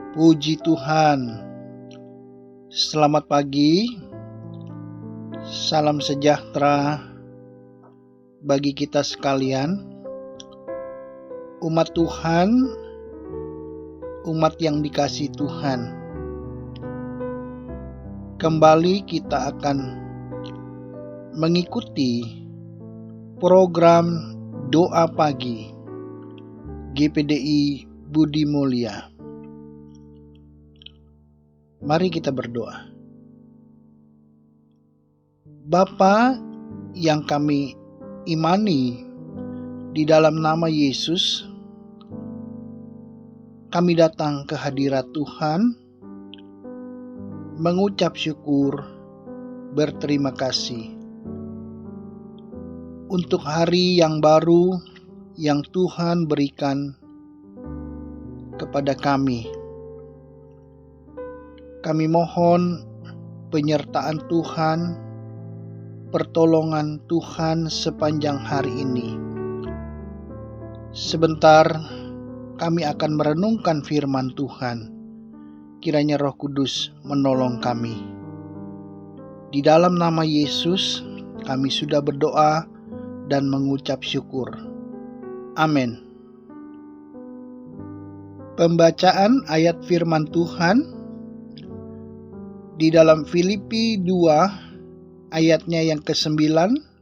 Puji Tuhan. Selamat pagi. Salam sejahtera bagi kita sekalian. Umat Tuhan, umat yang dikasihi Tuhan. Kembali kita akan mengikuti program doa pagi GPDI Budi Mulia. Mari kita berdoa. Bapa yang kami imani di dalam nama Yesus, kami datang ke hadirat Tuhan, mengucap syukur, berterima kasih untuk hari yang baru yang Tuhan berikan kepada kami. Kami mohon penyertaan Tuhan, pertolongan Tuhan sepanjang hari ini. Sebentar kami akan merenungkan firman Tuhan. Kiranya Roh Kudus menolong kami. Di dalam nama Yesus kami sudah berdoa dan mengucap syukur. Amin. Pembacaan ayat firman Tuhan di dalam Filipi 2 ayatnya yang ke-9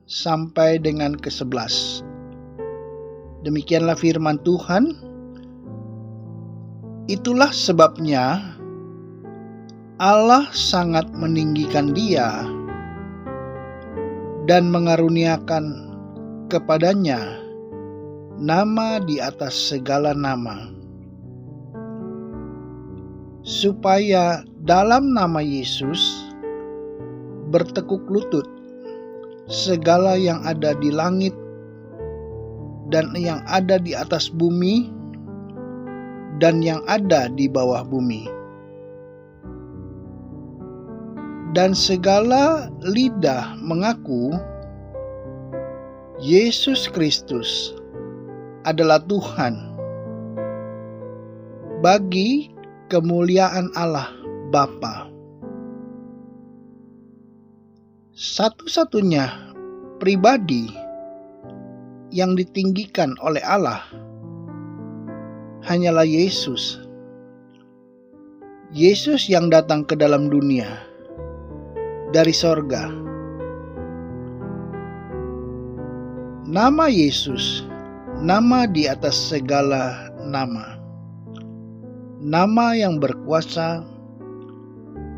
sampai dengan ke-11. Demikianlah firman Tuhan. Itulah sebabnya Allah sangat meninggikan Dia dan mengaruniakan kepadanya nama di atas segala nama, supaya dalam nama Yesus bertekuk lutut segala yang ada di langit dan yang ada di atas bumi dan yang ada di bawah bumi, dan segala lidah mengaku Yesus Kristus adalah Tuhan, bagi kemuliaan Allah Bapa. Satu-satunya pribadi yang ditinggikan oleh Allah hanyalah Yesus. Yesus yang datang ke dalam dunia dari sorga. Nama Yesus, nama di atas segala nama. Nama yang berkuasa,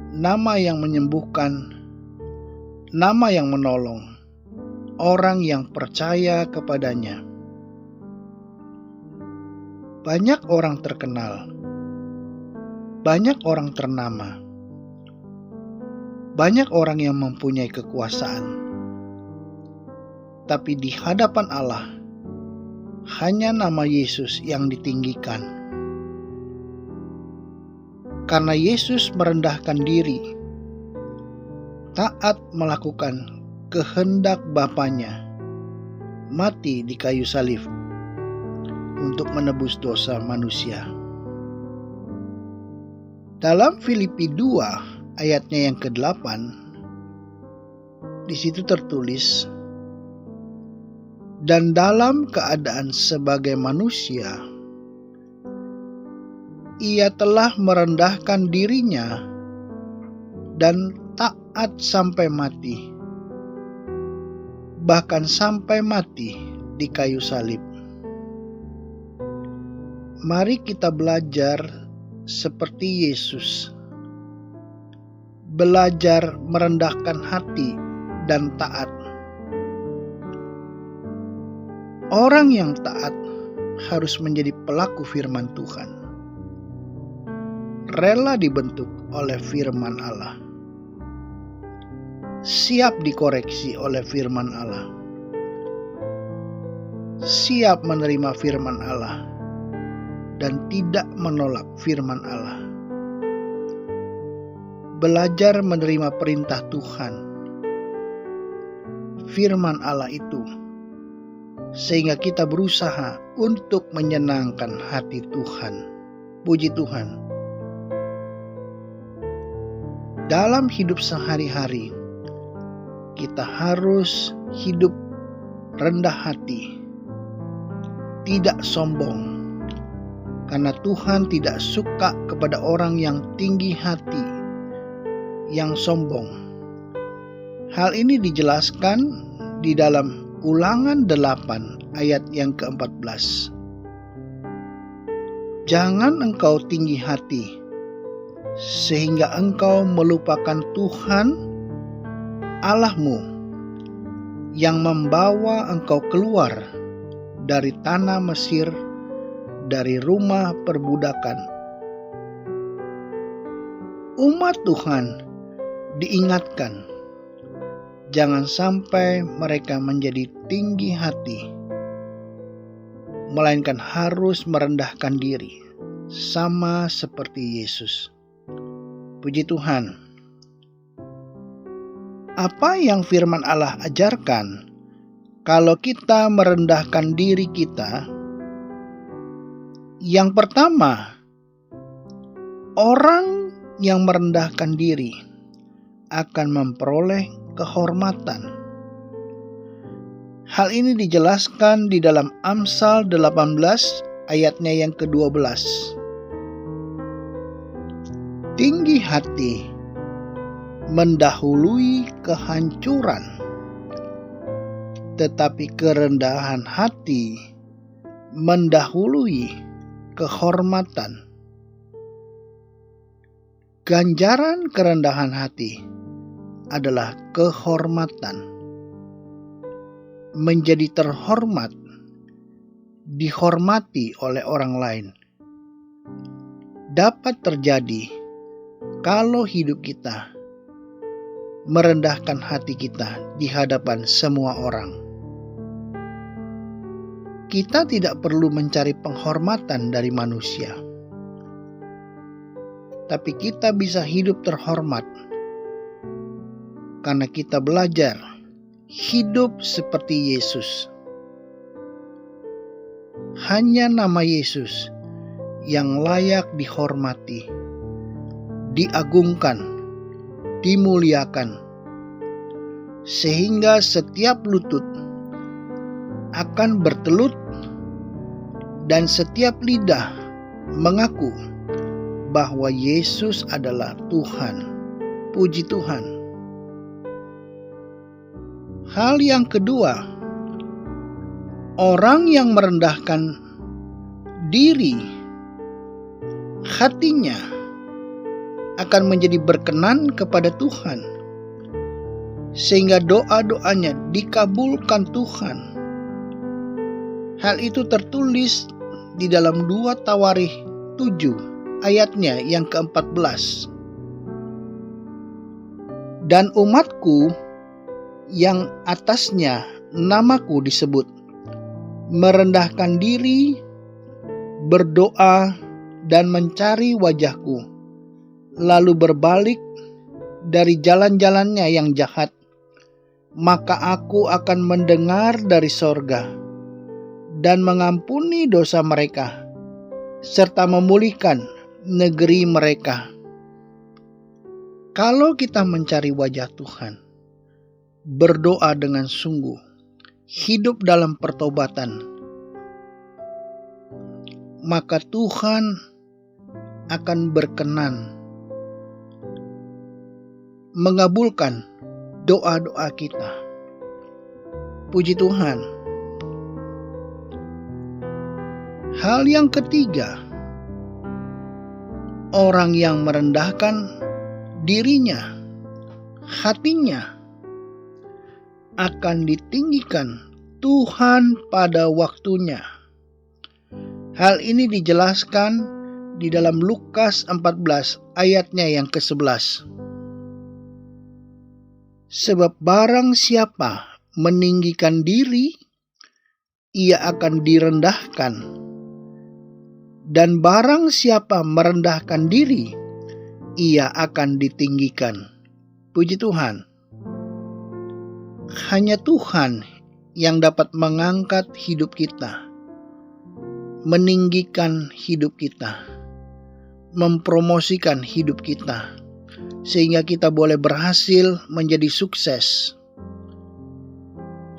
nama yang menyembuhkan, nama yang menolong orang yang percaya kepadanya. Banyak orang terkenal, banyak orang ternama, banyak orang yang mempunyai kekuasaan, tapi di hadapan Allah hanya nama Yesus yang ditinggikan. Karena Yesus merendahkan diri, taat melakukan kehendak Bapanya, mati di kayu salib untuk menebus dosa manusia. Dalam Filipi 2 ayatnya yang ke-8, di situ tertulis, dan dalam keadaan sebagai manusia, Ia telah merendahkan dirinya dan taat sampai mati, bahkan sampai mati di kayu salib. Mari kita belajar seperti Yesus, belajar merendahkan hati dan taat. Orang yang taat harus menjadi pelaku firman Tuhan, rela dibentuk oleh firman Allah, siap dikoreksi oleh firman Allah, siap menerima firman Allah, dan tidak menolak firman Allah. Belajar menerima perintah Tuhan, firman Allah itu, sehingga kita berusaha untuk menyenangkan hati Tuhan. Puji Tuhan. dalam hidup sehari-hari kita harus hidup rendah hati, tidak sombong, karena Tuhan tidak suka kepada orang yang tinggi hati, yang sombong. Hal ini dijelaskan di dalam Ulangan 8 ayat yang ke-14. Jangan engkau tinggi hati, sehingga engkau melupakan Tuhan Allahmu yang membawa engkau keluar dari tanah Mesir, dari rumah perbudakan. Umat Tuhan diingatkan, jangan sampai mereka menjadi tinggi hati, melainkan harus merendahkan diri, sama seperti Yesus. Puji Tuhan. Apa yang firman Allah ajarkan, kalau kita merendahkan diri kita, yang pertama, orang yang merendahkan diri akan memperoleh kehormatan. Hal ini dijelaskan di dalam Amsal 18 ayatnya yang ke-12. Tinggi hati mendahului kehancuran, tetapi kerendahan hati mendahului kehormatan. Ganjaran kerendahan hati adalah kehormatan. Menjadi terhormat, dihormati oleh orang lain, dapat terjadi kalau hidup kita merendahkan hati kita di hadapan semua orang. Kita tidak perlu mencari penghormatan dari manusia, tapi kita bisa hidup terhormat karena kita belajar hidup seperti Yesus. Hanya nama Yesus yang layak dihormati, diagungkan, dimuliakan, sehingga setiap lutut akan bertelut dan setiap lidah mengaku bahwa Yesus adalah Tuhan. Puji Tuhan. Hal yang kedua, orang yang merendahkan diri, hatinya akan menjadi berkenan kepada Tuhan, sehingga doa-doanya dikabulkan Tuhan. Hal itu tertulis di dalam 2 Tawarikh 7 ayatnya yang ke-14. Dan umatku yang atasnya namaku disebut, merendahkan diri, berdoa, dan mencari wajahku, lalu berbalik dari jalan-jalannya yang jahat, maka aku akan mendengar dari sorga dan mengampuni dosa mereka, serta memulihkan negeri mereka. Kalau kita mencari wajah Tuhan, berdoa dengan sungguh, hidup dalam pertobatan, maka Tuhan akan berkenan mengabulkan doa-doa kita. Puji Tuhan. Hal yang ketiga, orang yang merendahkan dirinya, hatinya akan ditinggikan Tuhan pada waktunya. Hal ini dijelaskan di dalam Lukas 14 ayatnya yang ke-11. Sebab barang siapa meninggikan diri, ia akan direndahkan. Dan barang siapa merendahkan diri, ia akan ditinggikan. Puji Tuhan. Hanya Tuhan yang dapat mengangkat hidup kita, meninggikan hidup kita, mempromosikan hidup kita, sehingga kita boleh berhasil menjadi sukses,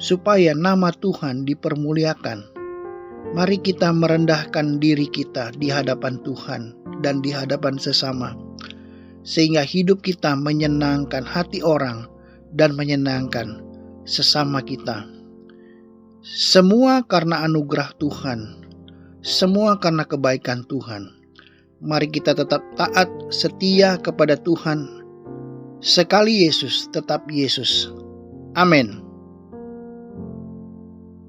supaya nama Tuhan dipermuliakan. Mari kita merendahkan diri kita di hadapan Tuhan dan di hadapan sesama, sehingga hidup kita menyenangkan hati orang dan menyenangkan sesama kita. Semua karena anugerah Tuhan, semua karena kebaikan Tuhan. Mari kita tetap taat setia kepada Tuhan. Sekali Yesus, tetap Yesus. Amin.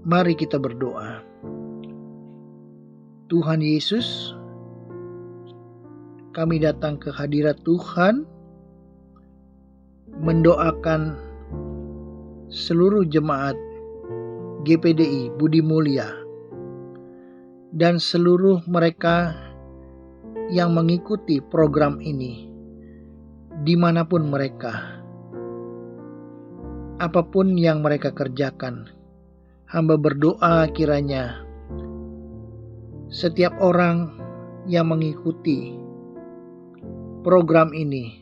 Mari kita berdoa. Tuhan Yesus, kami datang ke hadirat Tuhan, mendoakan seluruh jemaat GPDI Budi Mulia dan seluruh mereka yang mengikuti program ini dimanapun mereka, apapun yang mereka kerjakan. Hamba berdoa kiranya setiap orang yang mengikuti program ini,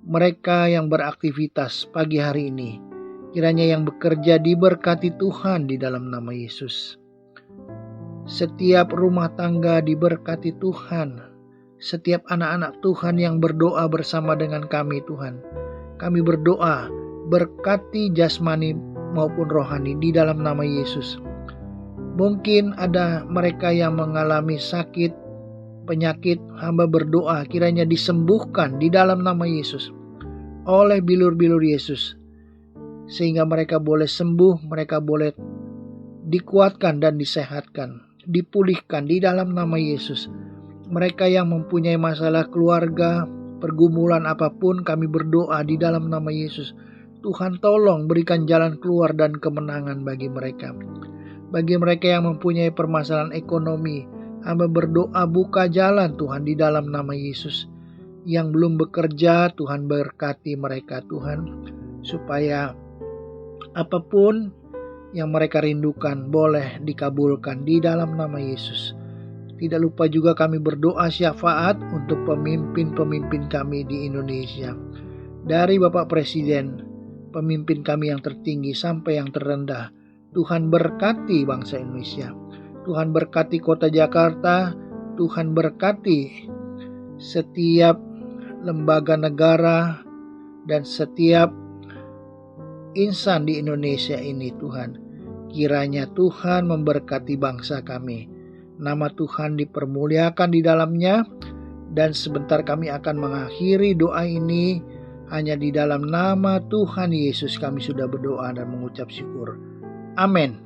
mereka yang beraktivitas pagi hari ini, kiranya yang bekerja diberkati Tuhan di dalam nama Yesus. Setiap rumah tangga diberkati Tuhan. Setiap anak-anak Tuhan yang berdoa bersama dengan kami Tuhan. Kami berdoa berkati jasmani maupun rohani di dalam nama Yesus. Mungkin ada mereka yang mengalami sakit, penyakit, hamba berdoa kiranya disembuhkan di dalam nama Yesus oleh bilur-bilur Yesus. Sehingga mereka boleh sembuh, mereka boleh dikuatkan dan disehatkan, dipulihkan di dalam nama Yesus. Mereka yang mempunyai masalah keluarga, pergumulan apapun, kami berdoa di dalam nama Yesus. Tuhan tolong berikan jalan keluar dan kemenangan bagi mereka. Bagi mereka yang mempunyai permasalahan ekonomi, hamba berdoa buka jalan Tuhan di dalam nama Yesus. Yang belum bekerja, Tuhan berkati mereka Tuhan, supaya apapun yang mereka rindukan boleh dikabulkan di dalam nama Yesus. Tidak lupa juga kami berdoa syafaat untuk pemimpin-pemimpin kami di Indonesia. Dari Bapak Presiden, pemimpin kami yang tertinggi sampai yang terendah. Tuhan berkati bangsa Indonesia. Tuhan berkati kota Jakarta. Tuhan berkati setiap lembaga negara dan setiap insan di Indonesia ini Tuhan. Kiranya Tuhan memberkati bangsa kami. Nama Tuhan dipermuliakan di dalamnya. Dan sebentar kami akan mengakhiri doa ini. Hanya di dalam nama Tuhan Yesus kami sudah berdoa dan mengucap syukur. Amin.